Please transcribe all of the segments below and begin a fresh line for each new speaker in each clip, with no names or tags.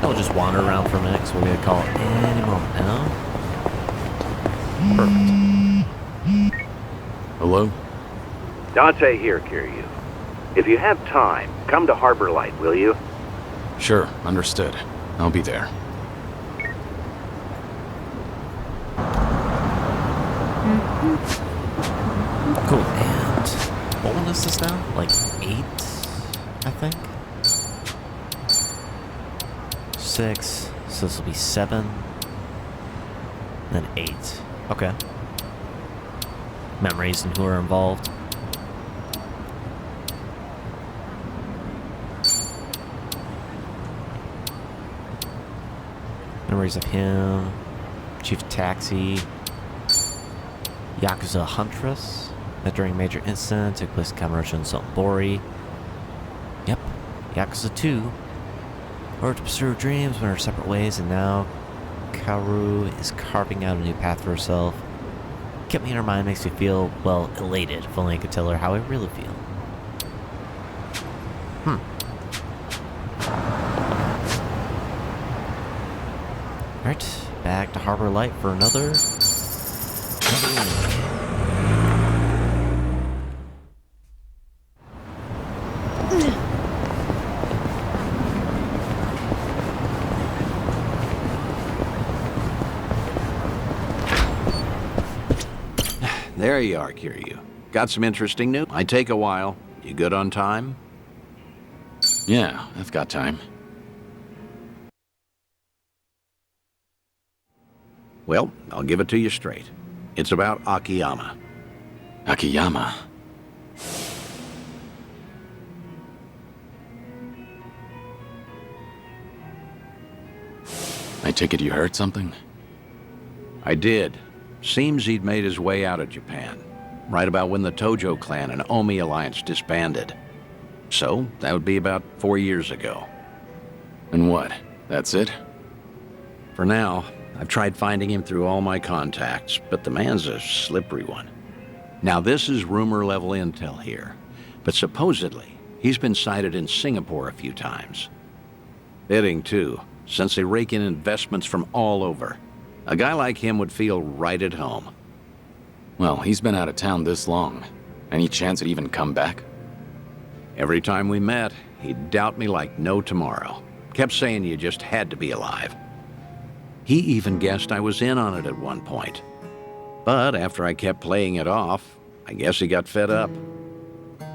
I'll just wander around for a minute, so we're going to call it any moment now. Perfect.
Hello?
Dante here, Kiryu. If you have time, come to Harbor Light, will you?
Sure, understood. I'll be there.
Cool. And what one is this now? Like 8, I think? 6. So this will be 7. Then 8. Okay. Memories and who are involved. Memories of him. Chief of Taxi. Yakuza Huntress. That during a major incident took place in Kamurocho and Sultanbori. Yep. Yakuza 2. Worked to pursue her dreams, went her separate ways, and now Kaoru is carving out a new path for herself. Kept me in her mind, makes me feel, well, elated. If only I could tell her how I really feel. Alright, back to Harbor Light for another.
There you are, Kiryu. Got some interesting news. Might take a while. You good on time?
Yeah, I've got time.
Well, I'll give it to you straight. It's about Akiyama.
Akiyama? I take it you heard something?
I did. Seems he'd made his way out of Japan, right about when the Tojo clan and Omi alliance disbanded. So, that would be about 4 years ago.
And what? That's it?
For now, I've tried finding him through all my contacts, but the man's a slippery one. Now, this is rumor-level intel here, but supposedly, he's been sighted in Singapore a few times. Fitting, too, since they rake in investments from all over. A guy like him would feel right at home.
Well, he's been out of town this long. Any chance he'd even come back?
Every time we met, he'd doubt me like no tomorrow. Kept saying you just had to be alive. He even guessed I was in on it at one point. But after I kept playing it off, I guess he got fed up.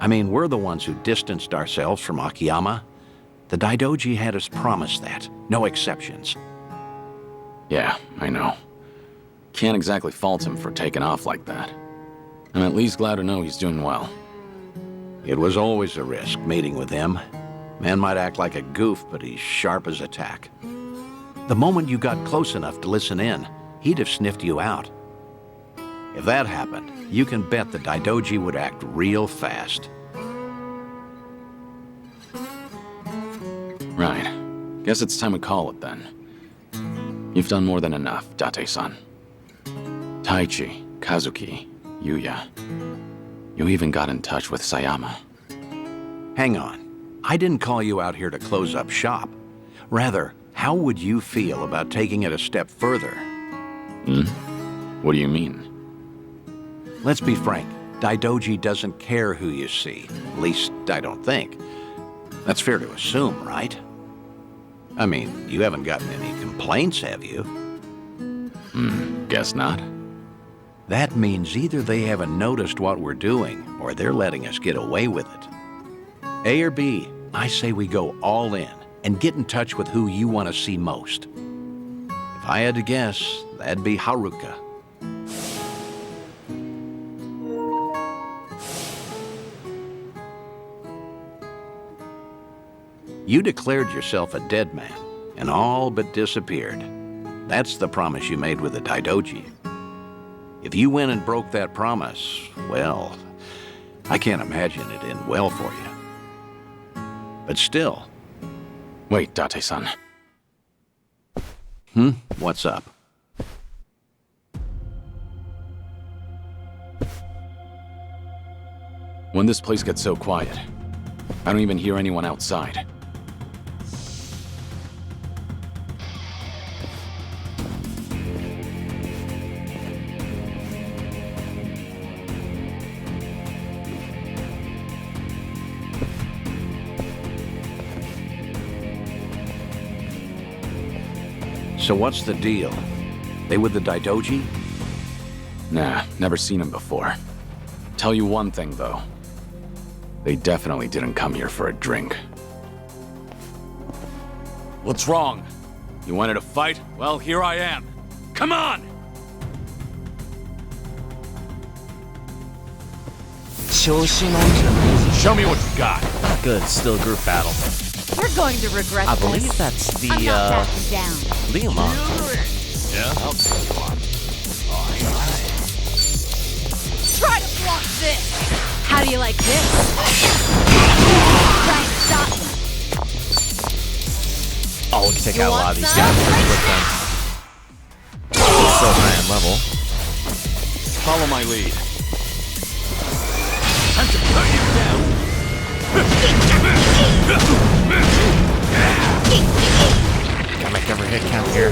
I mean, we're the ones who distanced ourselves from Akiyama. The Daidoji had us promise that. No exceptions.
Yeah, I know. Can't exactly fault him for taking off like that. I'm at least glad to know he's doing well.
It was always a risk, meeting with him. Man might act like a goof, but he's sharp as a tack. The moment you got close enough to listen in, he'd have sniffed you out. If that happened, you can bet the Daidoji would act real fast.
Right. Guess it's time we call it then. You've done more than enough, Date-san. Taichi, Kazuki, Yuya. You even got in touch with Sayama.
Hang on. I didn't call you out here to close up shop. Rather, how would you feel about taking it a step further?
What do you mean?
Let's be frank. Daidoji doesn't care who you see. At least, I don't think. That's fair to assume, right? I mean, you haven't gotten any complaints, have you?
Guess not.
That means either they haven't noticed what we're doing, or they're letting us get away with it. A or B, I say we go all in and get in touch with who you want to see most. If I had to guess, that'd be Haruka. You declared yourself a dead man, and all but disappeared. That's the promise you made with the Daidoji. If you went and broke that promise, well, I can't imagine it end well for you. But still.
Wait, Date-san.
What's up?
When this place gets so quiet, I don't even hear anyone outside.
So what's the deal? They with the Daidoji?
Nah, never seen him before. Tell you one thing, though. They definitely didn't come here for a drink. What's wrong? You wanted to fight? Well, here I am. Come on! Show me what you got.
Good, still a group battle.
You're going to regret
I
this.
believe that's the,
I'm not backing down.
Leomon.
Yeah? I'll tell you what.
Try to block this! How do you like this? Try and stop me.
Oh, we can take
You
out a
want
lot of these
some?
guys pretty quick then. He's so high in level.
Follow my lead. Time to cut you down!
Gotta make every hit count here.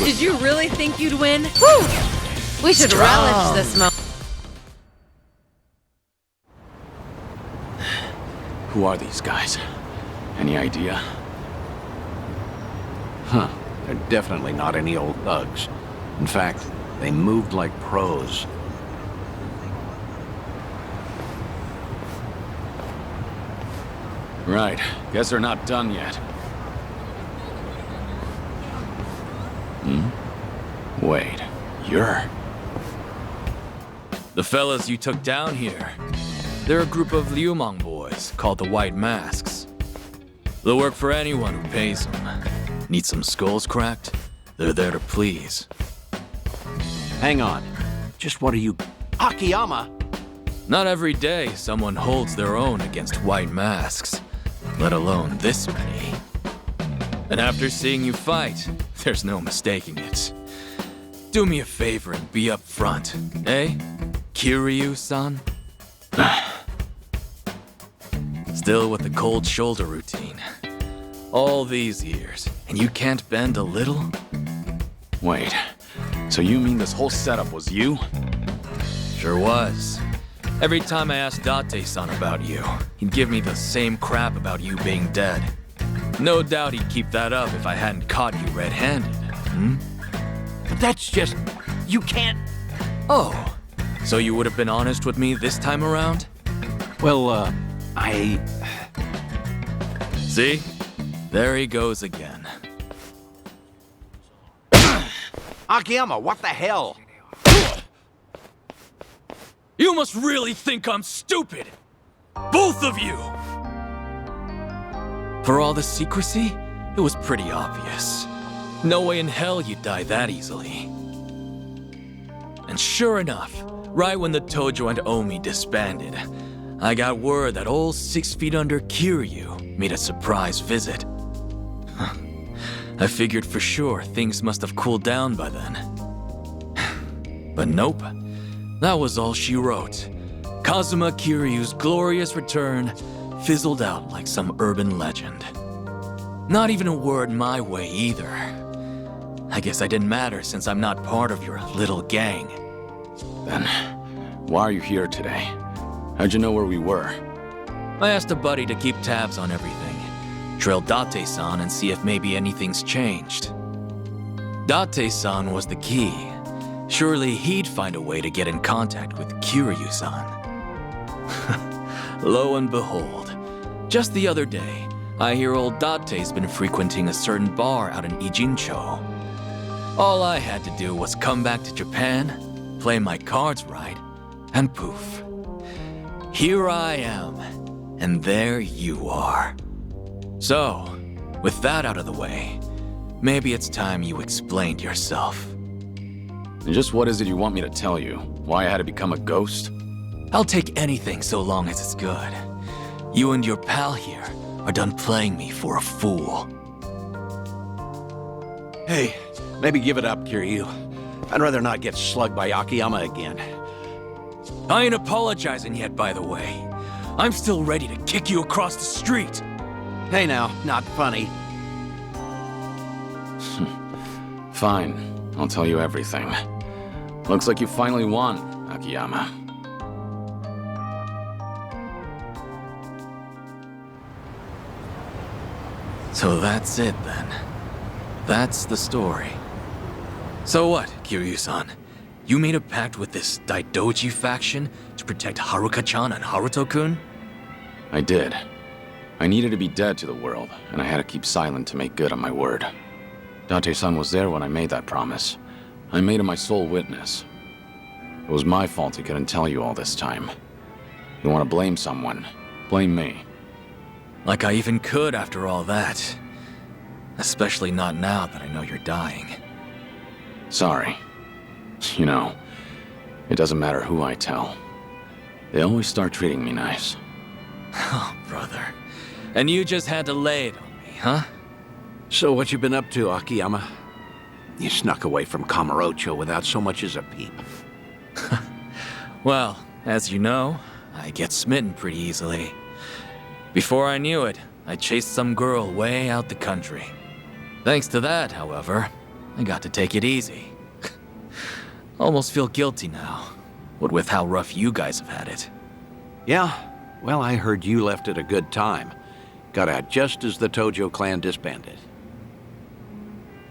Did you really think you'd win? Whew! We should relish this moment.
Who are these guys? Any idea?
Huh. They're definitely not any old thugs. In fact, they moved like pros.
Right. Guess they're not done yet. Wait. You're...
The fellas you took down here. They're a group of Liumang boys called the White Masks. They'll work for anyone who pays them. Need some skulls cracked? They're there to please.
Hang on. Just what are you... Akiyama!
Not every day someone holds their own against White Masks, let alone this many. And after seeing you fight, there's no mistaking it. Do me a favor and be up front, eh? Kiryu-san? Still with the cold shoulder routine. All these years, and you can't bend a little?
Wait. So you mean this whole setup was you?
Sure was. Every time I asked Date-san about you, he'd give me the same crap about you being dead. No doubt he'd keep that up if I hadn't caught you red-handed,
But that's just... You can't...
Oh, so you would have been honest with me this time around?
Well, I...
See? There he goes again.
Akiyama, what the hell?
You must really think I'm stupid! Both of you! For all the secrecy, it was pretty obvious. No way in hell you'd die that easily. And sure enough, right when the Tojo and Omi disbanded, I got word that old 6 feet under Kiryu made a surprise visit. I figured for sure things must have cooled down by then. But nope. That was all she wrote. Kazuma Kiryu's glorious return fizzled out like some urban legend. Not even a word my way either. I guess I didn't matter since I'm not part of your little gang.
Then, why are you here today? How'd you know where we were?
I asked a buddy to keep tabs on everything. Trail Date-san and see if maybe anything's changed. Date-san was the key. Surely he'd find a way to get in contact with Kiryu-san. Lo and behold, just the other day, I hear old Date's been frequenting a certain bar out in Ijincho. All I had to do was come back to Japan, play my cards right, and poof. Here I am, and there you are. So, with that out of the way, maybe it's time you explained yourself.
And just what is it you want me to tell you? Why I had to become a ghost?
I'll take anything so long as it's good. You and your pal here are done playing me for a fool.
Hey, maybe give it up, Kiryu. I'd rather not get slugged by Akiyama again.
I ain't apologizing yet, by the way. I'm still ready to kick you across the street.
Hey now, not funny.
Fine, I'll tell you everything. Looks like you finally won, Akiyama.
So that's it then. That's the story. So what, Kiryu-san? You made a pact with this Daidoji faction to protect Haruka-chan and Haruto-kun?
I did. I needed to be dead to the world, and I had to keep silent to make good on my word. Date-san was there when I made that promise. I made him my sole witness. It was my fault he couldn't tell you all this time. You want to blame someone? Blame me.
Like I even could after all that. Especially not now that I know you're dying.
Sorry. You know, it doesn't matter who I tell. They always start treating me nice.
Oh, brother. And you just had to lay it on me, huh?
So what you been up to, Akiyama? You snuck away from Kamurocho without so much as a peep.
Well, as you know, I get smitten pretty easily. Before I knew it, I chased some girl way out the country. Thanks to that, however, I got to take it easy. Almost feel guilty now, what with how rough you guys have had it.
Yeah? Well, I heard you left at a good time. Got out just as the Tojo clan disbanded.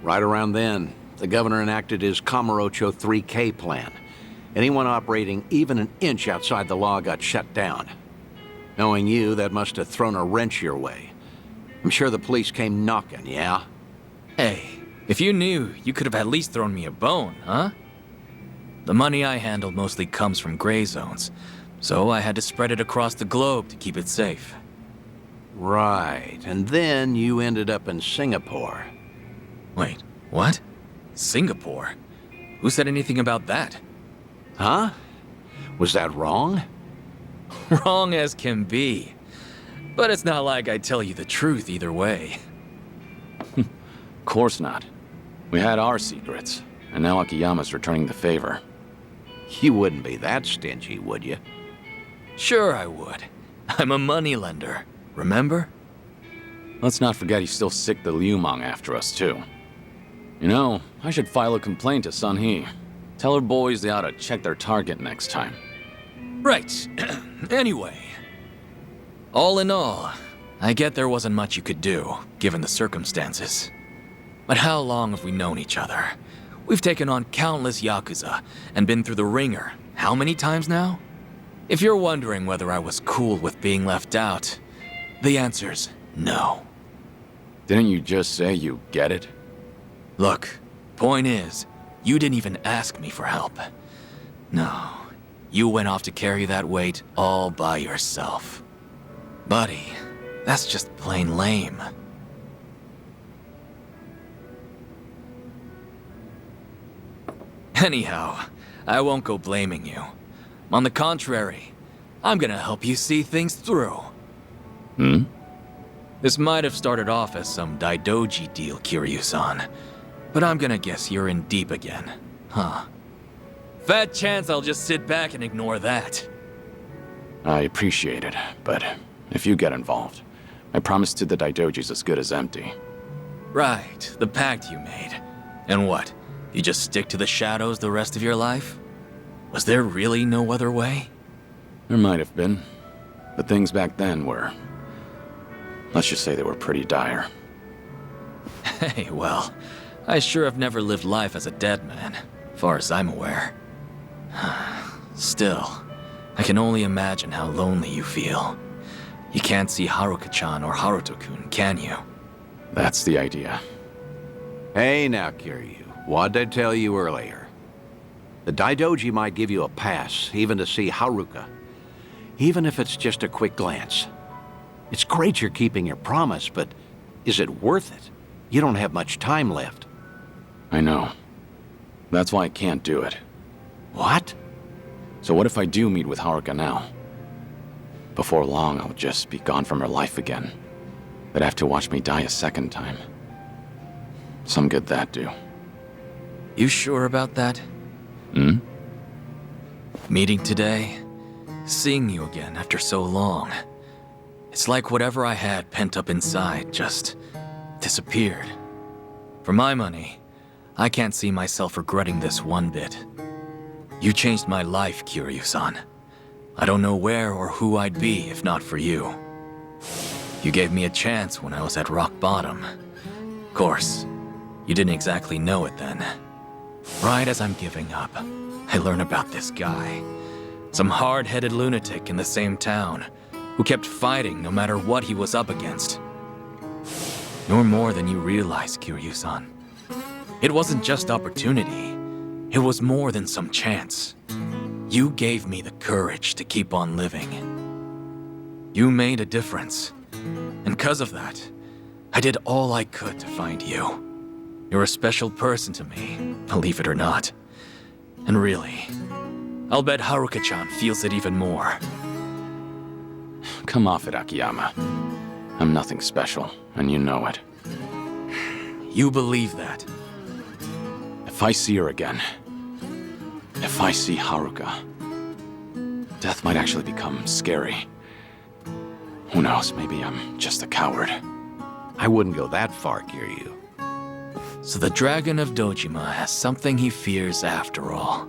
Right around then, the governor enacted his Kamurocho 3K plan. Anyone operating even an inch outside the law got shut down. Knowing you, that must have thrown a wrench your way. I'm sure the police came knocking, yeah?
Hey, if you knew, you could have at least thrown me a bone, huh? The money I handled mostly comes from gray zones, so I had to spread it across the globe to keep it safe.
Right, and then you ended up in Singapore.
Wait, what? Singapore? Who said anything about that?
Huh? Was that wrong?
Wrong as can be. But it's not like I tell you the truth either way.
Of course not. We had our secrets, and now Akiyama's returning the favor.
You wouldn't be that stingy, would you?
Sure I would. I'm a moneylender, remember?
Let's not forget he's still sick the Liumang after us, too. You know, I should file a complaint to Sun Hee. Tell her boys they ought to check their target next time.
Right. Anyway. All in all, I get there wasn't much you could do, given the circumstances. But how long have we known each other? We've taken on countless Yakuza, and been through the ringer. How many times now? If you're wondering whether I was cool with being left out, the answer's no.
Didn't you just say you get it?
Look, point is, you didn't even ask me for help. No, you went off to carry that weight all by yourself. Buddy, that's just plain lame. Anyhow, I won't go blaming you. On the contrary, I'm gonna help you see things through.
Hmm?
This might have started off as some Daidoji deal, Kiryu-san, but I'm gonna guess you're in deep again, huh? Fat chance I'll just sit back and ignore that.
I appreciate it, but if you get involved, I promise to the Daidoji's as good as empty.
Right, the pact you made. And what, you just stick to the shadows the rest of your life? Was there really no other way?
There might have been, but things back then were... let's just say they were pretty dire.
Hey, well, I sure have never lived life as a dead man, far as I'm aware. Still, I can only imagine how lonely you feel. You can't see Haruka-chan or Haruto-kun, can you?
That's the idea.
Hey now, Kiryu. What'd I tell you earlier? The Daidoji might give you a pass, even to see Haruka. Even if it's just a quick glance. It's great you're keeping your promise, but is it worth it? You don't have much time left.
I know. That's why I can't do it.
What?
So what if I do meet with Haruka now? Before long, I'll just be gone from her life again. They'd have to watch me die a second time. Some good that do.
You sure about that?
Hmm?
Meeting today, seeing you again after so long. It's like whatever I had pent up inside just disappeared. For my money, I can't see myself regretting this one bit. You changed my life, Kiryu-san. I don't know where or who I'd be if not for you. You gave me a chance when I was at rock bottom. Of course, you didn't exactly know it then. Right as I'm giving up, I learn about this guy. Some hard-headed lunatic in the same town, who kept fighting no matter what he was up against. You're more than you realize, Kiryu-san. It wasn't just opportunity. It was more than some chance. You gave me the courage to keep on living. You made a difference. And because of that, I did all I could to find you. You're a special person to me, believe it or not. And really, I'll bet Haruka-chan feels it even more.
Come off it, Akiyama. I'm nothing special, and you know it.
You believe that?
If I see her again, if I see Haruka, death might actually become scary. Who knows, maybe I'm just a coward.
I wouldn't go that far, Kiryu.
So the Dragon of Dojima has something he fears after all.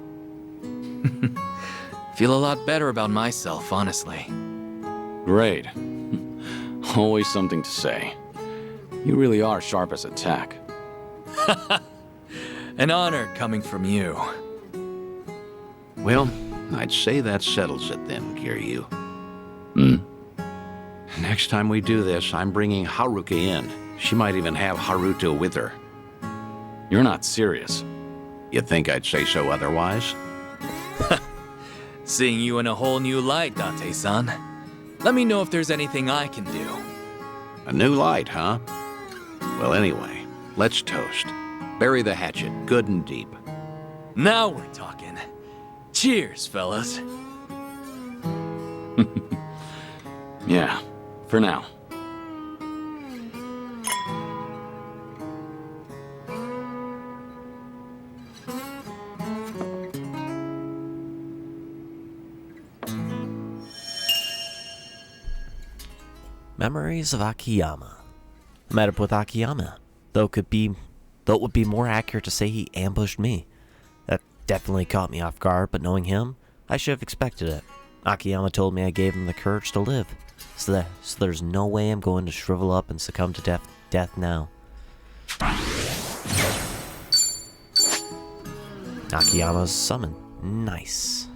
Feel a lot better about myself, honestly.
Great. Always something to say. You really are sharp as a tack.
An honor coming from you.
Well, I'd say that settles it then, Kiryu. Next time we do this, I'm bringing Haruka in. She might even have Haruto with her.
You're not serious.
You'd think I'd say so otherwise?
Seeing you in a whole new light, Date-san. Let me know if there's anything I can do.
A new light, huh? Well, anyway, let's toast. Bury the hatchet good and deep.
Now we're talking. Cheers, fellas.
Yeah, for now.
Memories of Akiyama. I met up with Akiyama, though it would be more accurate to say he ambushed me. That definitely caught me off guard, but knowing him, I should have expected it. Akiyama told me I gave him the courage to live, so there's no way I'm going to shrivel up and succumb to death now. Akiyama's summon. Nice.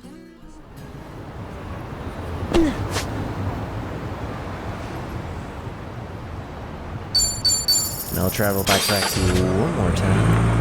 And I'll travel backtrack to one more time.